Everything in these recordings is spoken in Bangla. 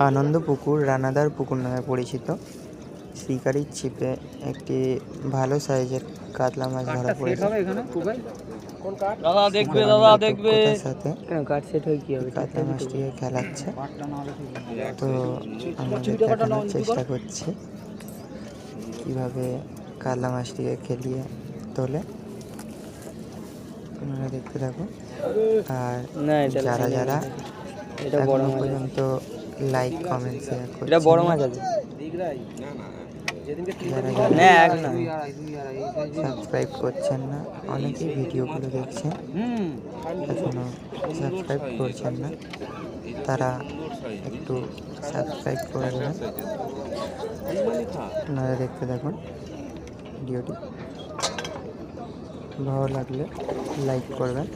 আনন্দপুকুর রানাদার পুকুর নামে পরিচিত। শিকারির ছিপে একটি ভালো সাইজের কাতলা মাছ ধরা পড়েছে। দক্ষতার সাথে কাতলা মাছটিকে খেলাচ্ছে। তো আমাদের দেখানোর চেষ্টা করছি কীভাবে কাতলা মাছটিকে খেলিয়ে তোলে। আপনারা দেখতে থাকুন। আর যারা যারা এখনো পর্যন্ত লাইক কমেন্ট শেয়ার করছেন, বড় মাছ আছে, যারা সাবস্ক্রাইব করছেন না, অনেকেই ভিডিওগুলো দেখছেন এখনো সাবস্ক্রাইব করছেন না, তারা একটু সাবস্ক্রাইব করে দেবেন। আপনারা দেখতে থাকুন ভিডিওটি, ভালো লাগলে লাইক করবেন।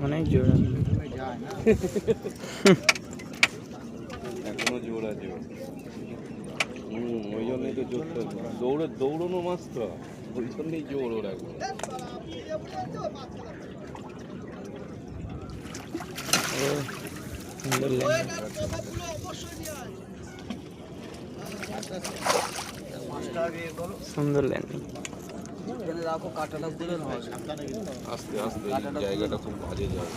অনেক জোর এখনো জোর আছে। ওই জন্যই তো জোর, দৌড়ানো মাছ তো, ওই জন্যই জোর ওর এখন। সুন্দর ল্যান্ডিং। আস্তে আস্তে জায়গাটা খুব বাজে যায়।